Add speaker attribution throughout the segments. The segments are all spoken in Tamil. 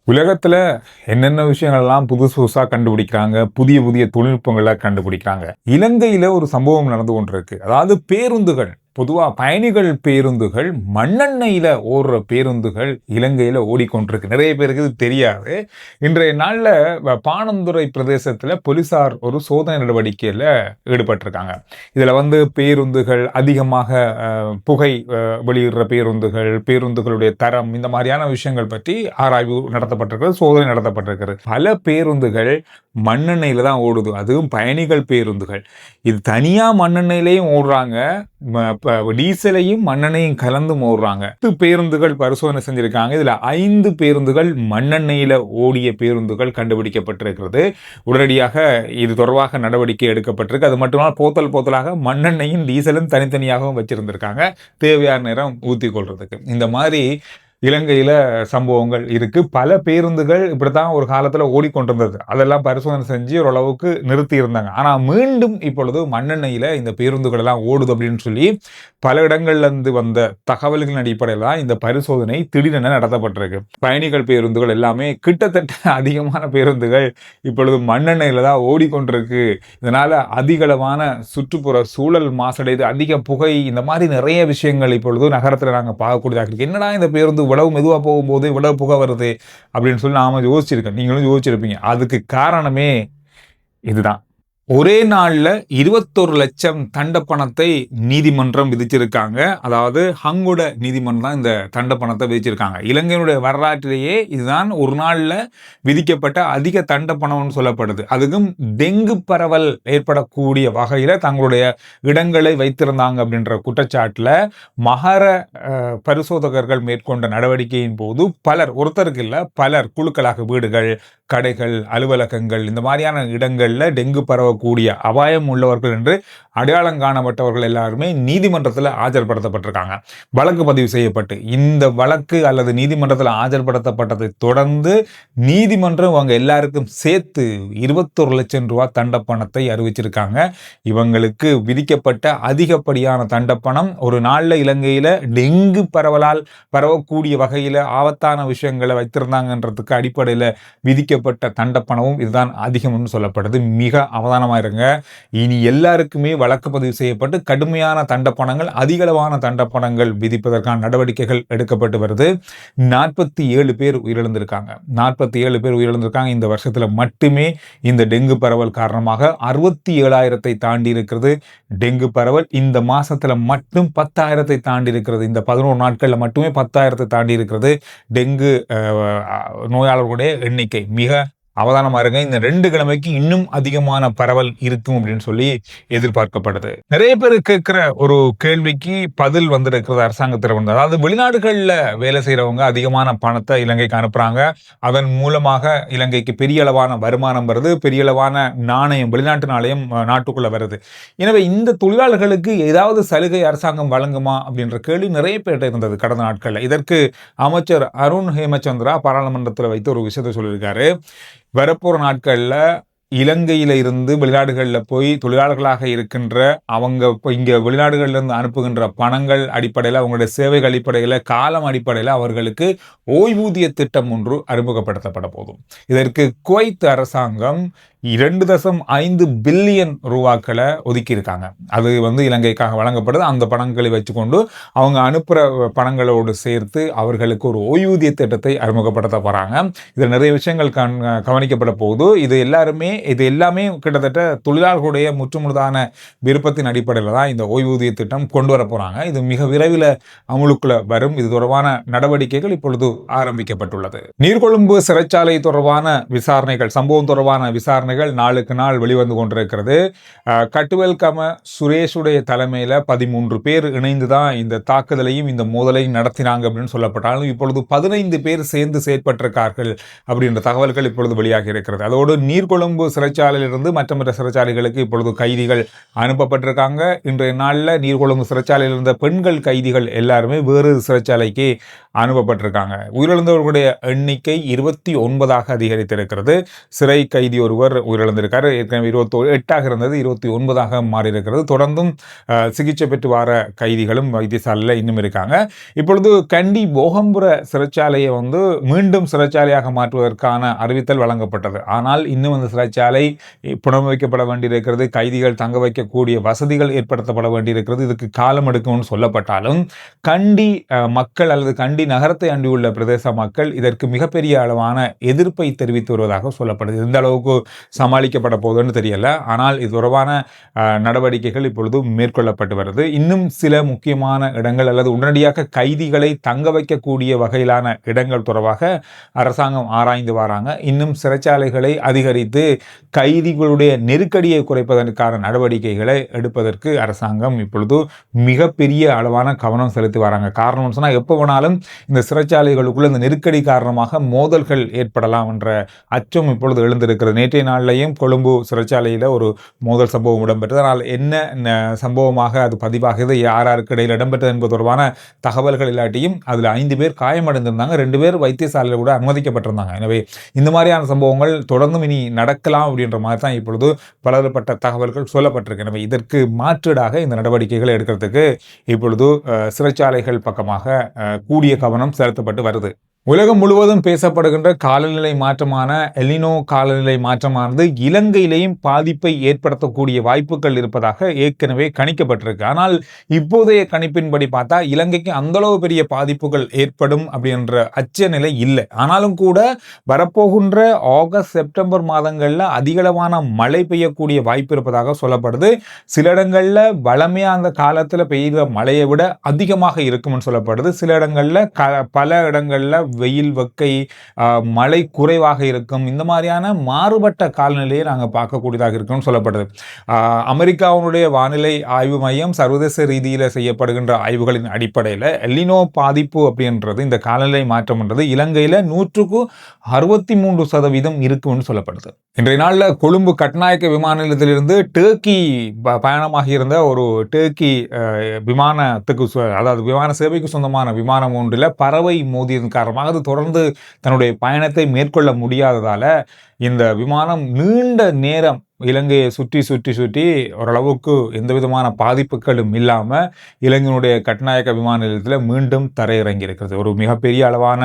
Speaker 1: உலகத்துல என்னென்ன விஷயங்கள்லாம் புதுசு புதுசா கண்டுபிடிக்கிறாங்க. புதிய புதிய தொழில்நுட்பங்கள கண்டுபிடிக்கிறாங்க. இலங்கையில ஒரு சம்பவம் நடந்து கொண்டிருக்கு. அதாவது பேருந்துகள் பொதுவா பயணிகள் பேருந்துகள் மண்ணெண்ணெயில ஓடுற பேருந்துகள் இலங்கையில ஓடிக்கொண்டிருக்கு. நிறைய பேருக்கு இது தெரியாது. இன்றைய நாள்ல பாணந்துறை பிரதேசத்துல போலீசார் ஒரு சோதனை நடவடிக்கையில ஈடுபட்டிருக்காங்க. இதுல பேருந்துகள் அதிகமாக புகை வெளியிடுற பேருந்துகள், பேருந்துகளுடைய தரம் இந்த மாதிரியான விஷயங்கள் பற்றி ஆராய்வு நடத்தப்பட்டிருக்கிறது, சோதனை நடத்தப்பட்டிருக்கிறது. பல பேருந்துகள் மண்ணெண்ணெயில தான் ஓடுது. அதுவும் பயணிகள் பேருந்துகள். இது தனியா மண்ணெண்ணெயிலையும் ஓடுறாங்க. டீசலையும் மண்ணெண்ணையும் கலந்து ஓடுறாங்க. 10 பேருந்துகள் பரிசோதனை செஞ்சிருக்காங்க. இதுல 5 பேருந்துகள் மண்ணெண்ணெயில ஓடிய பேருந்துகள் கண்டுபிடிக்கப்பட்டிருக்கிறது. உடனடியாக இது தொடர்பாக நடவடிக்கை எடுக்கப்பட்டிருக்கு. அது மட்டுமல்ல போத்தல் போத்தலாக மண்ணெண்ணையும் டீசலும் தனித்தனியாகவும் வச்சிருந்திருக்காங்க. தேவையான நேரம் ஊத்தி கொள்றதுக்கு. இந்த மாதிரி இலங்கையில சம்பவங்கள் இருக்கு. பல பேருந்துகள் இப்படித்தான் ஒரு காலத்துல ஓடிக்கொண்டிருந்தது. அதெல்லாம் பரிசோதனை செஞ்சு ஓரளவுக்கு நிறுத்தி இருந்தாங்க. ஆனா மீண்டும் இப்பொழுது மண்ணெண்ணெயில இந்த பேருந்துகள் எல்லாம் ஓடுது அப்படின்னு சொல்லி பல இடங்கள்ல இருந்து வந்த தகவல்களின் அடிப்படையில் தான் இந்த பரிசோதனை திடீரென நடத்தப்பட்டிருக்கு. பயணிகள் பேருந்துகள் எல்லாமே கிட்டத்தட்ட அதிகமான பேருந்துகள் இப்பொழுது மண்ணெண்ணெயில தான் ஓடிக்கொண்டிருக்கு. இதனால அதிகளவான சுற்றுப்புற சூழல் மாசடைது, அதிக புகை, இந்த மாதிரி நிறைய விஷயங்கள் இப்பொழுது நகரத்துல நாங்க பார்க்கக்கூடியதாக இருக்கு. என்னடா இந்த பேருந்து இவ்வளவு மெதுவா போகும்போது இவ்வளவு புகை வருது அப்படின்னு சொல்லி நாம யோசிச்சிருக்கேன். நீங்களும் யோசிச்சிருப்பீங்க. அதுக்கு காரணமே இதுதான். ஒரே நாள்ல 21 லட்சம் தண்ட பணத்தை நீதிமன்றம் விதிச்சிருக்காங்க. அதாவது ஹங்குட நீதிமன்றம் இந்த தண்ட பணத்தை விதிச்சிருக்காங்க. இலங்கையினுடைய வரலாற்றிலேயே இதுதான் ஒரு நாள்ல விதிக்கப்பட்ட அதிக தண்ட பணம்னு சொல்லப்படுது. அதுக்கும் டெங்கு பரவல் ஏற்படக்கூடிய வகையில தங்களுடைய இடங்களை வைத்திருந்தாங்க அப்படின்ற குற்றச்சாட்டுல மகர பரிசோதகர்கள் மேற்கொண்ட நடவடிக்கையின் போது பலர், ஒருத்தருக்கு இல்ல பலர் குழுக்களாக வீடுகள், கடைகள், அலுவலகங்கள் இந்த மாதிரியான இடங்கள்ல டெங்கு பரவக்கூடிய அபாயம் உள்ளவர்கள் என்று அடையாளம் காணப்பட்டவர்கள் எல்லாருமே நீதிமன்றத்தில் ஆஜர்படுத்தப்பட்டிருக்காங்க. வழக்கு பதிவு செய்யப்பட்டு இந்த வழக்கு அல்லது நீதிமன்றத்தில் ஆஜர்படுத்தப்பட்டதை தொடர்ந்து நீதிமன்றம் அவங்க எல்லாருக்கும் சேர்த்து 21 லட்சம் ரூபாய் தண்ட பணத்தை அறிவிச்சிருக்காங்க. இவங்களுக்கு விதிக்கப்பட்ட அதிகப்படியான தண்ட பணம் ஒரு நாள்ல இலங்கையில டெங்கு பரவலால் பரவக்கூடிய வகையில ஆபத்தான விஷயங்களை வைத்திருந்தாங்கன்றதுக்கு அடிப்படையில விதிக்கப்பட்ட தண்ட பணமும் இதுதான் அதிகம்னு சொல்லப்படுது. மிக அவதானமா இருங்க. இனி எல்லாருக்குமே வழக்கு பதிவு செய்யப்பட்டு கடுமையான தண்ட பணங்கள், அதிகளவான தண்ட பணங்கள் விதிப்பதற்கான நடவடிக்கைகள் எடுக்கப்பட்டு வருது. 47 பேர் உயிரிழந்திருக்காங்க. 47 பேர் உயிரிழந்திருக்காங்க. இந்த வருஷத்துல மட்டுமே இந்த டெங்கு பரவல் காரணமாக 67,000 தாண்டி இருக்கிறது டெங்கு பரவல். இந்த மாசத்துல மட்டும் 10,000 தாண்டி இருக்கிறது. இந்த 11 நாட்கள்ல மட்டுமே 10,000 தாண்டி இருக்கிறது டெங்கு நோயாளர்களுடைய எண்ணிக்கை. மிக அவதானமா இருங்க. இந்த 2 கிழமைக்கு இன்னும் அதிகமான பரவல் இருக்கும் அப்படின்னு சொல்லி எதிர்பார்க்கப்படுது. நிறைய பேர் கேட்கிற ஒரு கேள்விக்கு பதில் வந்திருக்கிறது அரசாங்கத்திடம். அதாவது வெளிநாடுகள்ல வேலை செய்யறவங்க அதிகமான பணத்தை இலங்கைக்கு அனுப்புறாங்க. அதன் மூலமாக இலங்கைக்கு பெரிய அளவான வருமானம் வருது, பெரிய அளவான நாணயம், வெளிநாட்டு நாணயம் நாட்டுக்குள்ள வருது. எனவே இந்த தொழிலாளர்களுக்கு ஏதாவது சலுகை அரசாங்கம் வழங்குமா அப்படின்ற கேள்வி நிறைய பேர்கிட்ட இருந்தது கடந்த நாட்கள்ல. இதற்கு அமைச்சர் அருண் ஹேமச்சந்திரா பாராளுமன்றத்தில் வைத்து ஒரு விஷயத்தை சொல்லியிருக்காரு. வரப்போற நாட்கள்ல இலங்கையில இருந்து வெளிநாடுகள்ல போய் தொழிலாளர்களாக இருக்கின்ற அவங்க இங்க வெளிநாடுகள்ல இருந்து அனுப்புகின்ற பணங்கள் அடிப்படையில், அவங்களுடைய சேவைகள் அடிப்படையில், காலம் அடிப்படையில் அவர்களுக்கு ஓய்வூதிய திட்டம் ஒன்று அறிமுகப்படுத்தப்பட போதும். இதற்கு குவைத் அரசாங்கம் 2.5 பில்லியன் ரூபாக்களை ஒதுக்கி இருக்காங்க. அது இலங்கைக்காக வழங்கப்படுது. அந்த பணங்களை வச்சுக்கொண்டு அவங்க அனுப்புற பணங்களோடு சேர்த்து அவர்களுக்கு ஒரு ஓய்வூதிய திட்டத்தை அறிமுகப்படுத்த போறாங்க. இதுல நிறைய விஷயங்கள் கவனிக்கப்பட போகுது. இது எல்லாமே கிட்டத்தட்ட தொழிலாளர்களுடைய முற்றுமுழுதான விருப்பத்தின் அடிப்படையில் தான் இந்த ஓய்வூதிய திட்டம் கொண்டு வர போறாங்க. இது மிக விரைவில் அமுலுக்குள்ள வரும். இது தொடர்பான நடவடிக்கைகள் இப்பொழுது ஆரம்பிக்கப்பட்டுள்ளது. நீர்கொழும்பு சிறைச்சாலை தொடர்பான விசாரணைகள், சம்பவம் தொடர்பான விசாரணைகள் நாளுக்கு நாள் வெளிவந்து கொண்டிருக்கிறது. கட்டுவெல்கம சுரேஷுடைய தலைமையில 13 பேர் இணைந்துதான் இந்த தாக்குதலையும் இந்த மோதலையும் நடத்தினாங்க அப்படின்னு சொல்லப்பட்டாலும் இப்பொழுது 15 பேர் சேர்ந்து செயற்பட்டிருக்கார்கள் அப்படின்ற தகவல்கள் இப்பொழுது வெளியாகி இருக்கிறது. அதோடு நீர்கொழும்பு சிறைச்சாலையிலிருந்து மற்ற சிறைச்சாலைகளுக்கு இப்பொழுது கைதிகள் அனுப்பப்பட்டிருக்காங்க. இன்றைய நாளில் நீர்கொழும்பு சிறைச்சாலையில் இருந்த பெண்கள் கைதிகள் எல்லாருமே வேறு சிறைச்சாலைக்கு அனுப்பப்பட்டிருக்காங்க. உயிரிழந்தவர்களுடைய எண்ணிக்கை 29ஆக அதிகரித்திருக்கிறது. சிறை கைதி ஒருவர் உயிரிழந்திருக்காரு. ஏற்கனவே 28 இருந்தது 29 மாறி இருக்கிறது. தொடர்ந்தும் சிகிச்சை பெற்று வர கைதிகளும் வைத்தியசாலையில் இன்னும் இருக்காங்க. இப்பொழுது கண்டி போகம்புர சிறைச்சாலையை மீண்டும் சிறைச்சாலையாக மாற்றுவதற்கான அறிவித்தல் வழங்கப்பட்டது. ஆனால் இன்னும் அந்த சிறைச்சாலை புனரமைக்கப்பட வேண்டியிருக்கிறது. கைதிகள் தங்க வைக்கக்கூடிய வசதிகள் ஏற்படுத்தப்பட வேண்டியிருக்கிறது. இதுக்கு காலம் எடுக்கும்னு சொல்லப்பட்டாலும் கண்டி மக்கள் அல்லது கண்டி நகரத்தை அண்டியுள்ள பிரதேச மக்கள் இதற்கு மிகப்பெரிய அளவான எதிர்ப்பை தெரிவித்து வருவதாக சொல்லப்படுது. எந்த அளவுக்கு சமாளிக்கப்பட போகுதுன்னு தெரியல. ஆனால் இது தொடர்பான நடவடிக்கைகள் இப்பொழுது மேற்கொள்ளப்பட்டு வருது. இன்னும் சில முக்கியமான இடங்கள் அல்லது உடனடியாக கைதிகளை தங்க வைக்கக்கூடிய வகையிலான இடங்கள் தொடர்பாக அரசாங்கம் ஆராய்ந்து வராங்க. இன்னும் சிறைச்சாலைகளை அதிகரித்து கைதிகளுடைய நெருக்கடியை குறைப்பதற்கான நடவடிக்கைகளை எடுப்பதற்கு அரசாங்கம் இப்பொழுது மிகப்பெரிய அளவான கவனம் செலுத்தி வராங்க. காரணம் சொன்னால் எப்போ வேணாலும் இந்த சிறைச்சாலைகளுக்குள்ள இந்த நெருக்கடி காரணமாக மோதல்கள் ஏற்படலாம் என்ற அச்சம் இப்பொழுது எழுந்திருக்கிறது. நேற்றைய நாளிலேயும் கொழும்பு சிறைச்சாலையில் ஒரு மோதல் சம்பவம் இடம்பெற்றது. ஆனால் என்ன சம்பவமாக அது பதிவாகிறது, யாருக்கு இடையில் இடம்பெற்றது என்பது தொடர்பான தகவல்கள் இல்லாட்டியும் அதில் 5 பேர் காயமடைந்திருந்தாங்க. 2 பேர் வைத்தியசாலையில் கூட அனுமதிக்கப்பட்டிருந்தாங்க. எனவே இந்த மாதிரியான சம்பவங்கள் தொடர்ந்தும் இனி நடக்கலாம் அப்படின்ற மாதிரி தான் இப்பொழுது பலதரப்பட்ட தகவல்கள் சொல்லப்பட்டிருக்கு. எனவே இதற்கு மாற்றீடாக இந்த நடவடிக்கைகளை எடுக்கிறதுக்கு இப்பொழுது சிறைச்சாலைகள் பக்கமாக கூடிய கவனம் செலுத்தப்பட்டு வருது. உலகம் முழுவதும் பேசப்படுகின்ற காலநிலை மாற்றமான எலினோ காலநிலை மாற்றமானது இலங்கையிலேயும் பாதிப்பை ஏற்படுத்தக்கூடிய வாய்ப்புகள் இருப்பதாக ஏற்கனவே கணிக்கப்பட்டிருக்கு. ஆனால் இப்போதைய கணிப்பின்படி பார்த்தா இலங்கைக்கு அந்தளவு பெரிய பாதிப்புகள் ஏற்படும் அப்படின்ற அச்ச நிலை இல்லை. ஆனாலும் கூட வரப்போகின்ற ஆகஸ்ட் செப்டம்பர் மாதங்களில் அதிகளவான மழை பெய்யக்கூடிய வாய்ப்பு இருப்பதாக சொல்லப்படுது. சில இடங்களில் வளமையாக அந்த காலத்தில் பெய்கிற மழையை விட அதிகமாக இருக்கும்னு சொல்லப்படுது. சில இடங்களில் பல இடங்களில் வெயில், வெக்கை, மழை குறைவாக இருக்கும். இந்த மாதிரியான மாறுபட்ட காலநிலையை நாங்கள் பார்க்கக்கூடியதாக இருக்கும்னு சொல்லப்படுது. அமெரிக்காவுடைய வானிலை ஆய்வு மையம் சர்வதேச ரீதியில் செய்யப்படுகின்ற ஆய்வுகளின் அடிப்படையில் எலினோ பாதிப்பு அப்படின்றது, இந்த காலநிலை மாற்றம்ன்றது இலங்கையில் 163% இருக்கும்னு சொல்லப்படுது. இன்றைய நாளில் கொழும்பு கட்நாயக்க விமான நிலையத்திலிருந்து டர்க்கி பயணமாக இருந்த ஒரு டர்க்கி விமானத்துக்கு, அதாவது விமான சேவைக்கு சொந்தமான விமானம் ஒன்றில் பறவை மோதியதன் காரணமாக அது தொடர்ந்து தன்னுடைய பயணத்தை மேற்கொள்ள முடியாததால இந்த விமானம் நீண்ட நேரம் இலங்கையை சுற்றி ஓரளவுக்கு எந்த விதமான பாதிப்புகளும் இல்லாமல் இலங்கையினுடைய கட்நாயக்க விமான நிலையத்தில் மீண்டும் தரையிறங்கி இருக்கிறது. ஒரு மிகப்பெரிய அளவான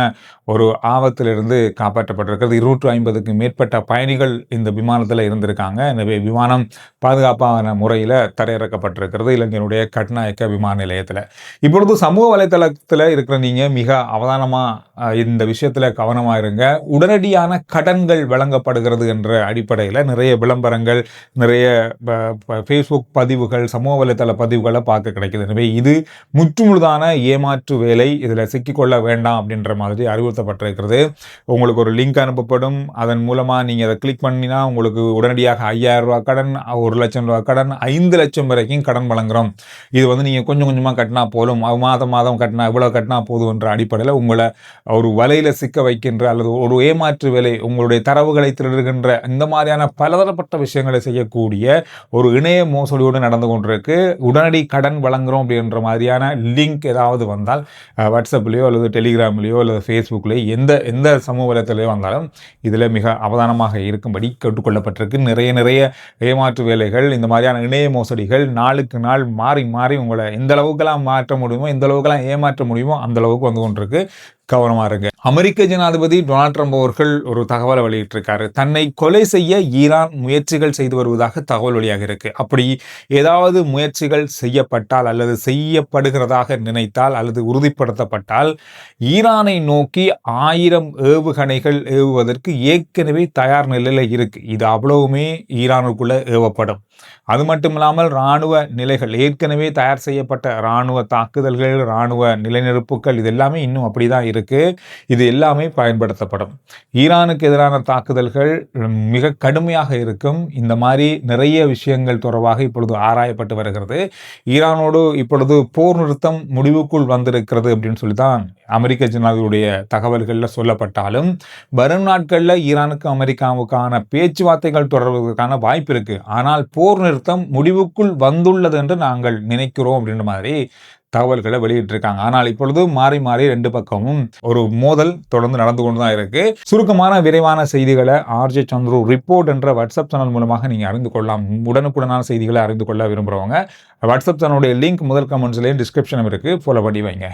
Speaker 1: ஒரு ஆபத்திலிருந்து காப்பாற்றப்பட்டிருக்கிறது. 250க்கும் மேற்பட்ட பயணிகள் இந்த விமானத்தில் இருந்திருக்காங்க. எனவே விமானம் பாதுகாப்பான முறையில் தரையிறக்கப்பட்டிருக்கிறது இலங்கையினுடைய கட்நாயக்க விமான நிலையத்தில். இப்பொழுது சமூக வலைத்தளத்தில் இருக்கிற நீங்கள் மிக அவதானமாக இந்த விஷயத்தில் கவனமாக இருங்க. உடனடியான கடன்கள் வழங்கப்படுகிறது என்ற அடிப்படையில் நிறைய விளம்பரங்கள், நிறைய ஃபேஸ்புக் பதிவுகள், சமூக வலைத்தள பதிவுகளை பார்க்க கிடைக்குது. எனவே இது முற்றுமுழுதான ஏமாற்று வேலை. இதில் சிக்கிக்கொள்ள வேண்டாம் அப்படின்ற மாதிரி அறிவுறுத்தப்பட்டிருக்கிறது. உங்களுக்கு ஒரு லிங்க் அனுப்பப்படும். அதன் மூலமாக நீங்கள் அதை கிளிக் பண்ணினா உங்களுக்கு உடனடியாக 5000 ரூபா கடன், 1 லட்சம் ரூபா கடன், 5 லட்சம் வரைக்கும் கடன் வழங்குகிறோம். இது நீங்கள் கொஞ்சம் கொஞ்சமாக கட்டினா போலும், மாதம் கட்டினா இவ்வளோ கட்டினா போதும் என்ற அடிப்படையில் உங்களை ஒரு வலையில் சிக்க வைக்கின்ற அல்லது ஒரு ஏமாற்று வேலை, உங்களுடைய தரவுகளை திருடுகின்ற இந்த மாதிரியான பலதரப்பட்ட விஷயங்களை செய்யக்கூடிய ஒரு இணைய மோசடியோடு நடந்து கொண்டிருக்கு. உடனடி கடன் வழங்குறோம் அப்படின்ற மாதிரியான லிங்க் ஏதாவது வந்தால் வாட்ஸ்அப்லேயோ அல்லது டெலிகிராம்லேயோ அல்லது ஃபேஸ்புக்லேயோ எந்த சமூக வலைத்தளத்திலேயோ வந்தாலும் இதில் மிக அவதானமாக இருக்கும்படி கேட்டுக்கொள்ளப்பட்டிருக்கு. நிறைய ஏமாற்று வேலைகள், இந்த மாதிரியான இணைய மோசடிகள் நாளுக்கு நாள் மாறி உங்களை எந்த அளவுக்கெல்லாம் மாற்ற முடியுமோ, எந்த அளவுக்கெல்லாம் ஏமாற்ற முடியுமோ அந்த அளவுக்கு வந்து கொண்டிருக்கு. கவனமாக இருங்க. அமெரிக்க ஜனாதிபதி டொனால்ட் ட்ரம்ப் அவர்கள் ஒரு தகவலை வெளியிட்டிருக்காரு. தன்னை கொலை செய்ய ஈரான் முயற்சிகள் செய்து வருவதாக தகவல் வெளியாக இருக்கு. அப்படி ஏதாவது முயற்சிகள் செய்யப்பட்டால் அல்லது செய்யப்படுகிறதாக நினைத்தால் அல்லது உறுதிப்படுத்தப்பட்டால் ஈரானை நோக்கி 1000 ஏவுகணைகள் ஏவுவதற்கு ஏற்கனவே தயார் நிலையில் இருக்கு. இது அவ்வளவுமே ஈரானுக்குள்ள ஏவப்படும். அது மட்டும் இல்லாமல் இராணுவ நிலைகள், ஏற்கனவே தயார் செய்யப்பட்ட இராணுவ தாக்குதல்கள், இராணுவ நிலைநிறுப்புகள், இது எல்லாமே இன்னும் அப்படிதான் இருக்கு. இது எல்லாமே பயன்படுத்தப்படும். ஈரானுக்கு எதிரான தாக்குதல்கள் மிக கடுமையாக இருக்கும். இந்த மாதிரி நிறைய விஷயங்கள் தொடர்பாக இப்பொழுது ஆராயப்பட்டு வருகிறது. ஈரானோடு இப்பொழுது போர் நிறுத்தம் முடிவுக்குள் வந்திருக்கிறது அப்படின்னு சொல்லி தான் அமெரிக்க ஜனாதிபதியுடைய தகவல்களில் சொல்லப்பட்டாலும் வரும் நாட்களில் ஈரானுக்கு அமெரிக்காவுக்கான பேச்சுவார்த்தைகள் தொடர்வதற்கான வாய்ப்பு இருக்கு. ஆனால் போர் நிறுத்தம் முடிவுக்குள் வந்துள்ளது என்று நாங்கள் நினைக்கிறோம் அப்படின்ற மாதிரி தகவல்களை வெளியிட்டிருக்காங்க. ஆனால் இப்பொழுது மாறி மாறி 2 பக்கமும் ஒரு மோதல் தொடர்ந்து நடந்து கொண்டு தான் இருக்கு. சுருக்கமான விரைவான செய்திகளை ஆர்ஜே சந்துரு ரிப்போர்ட் என்ற வாட்ஸ்அப் சேனல் மூலமாக நீங்க அறிந்து கொள்ளலாம். உடனுக்குடனான செய்திகளை அறிந்து கொள்ள விரும்புறவங்க வாட்ஸ்அப் சேனலுடைய லிங்க் முதல் கமெண்ட்ஸ்லயும் டிஸ்கிரிப்ஷனும் இருக்கு. ஃபாலோ பண்ணி வைங்க.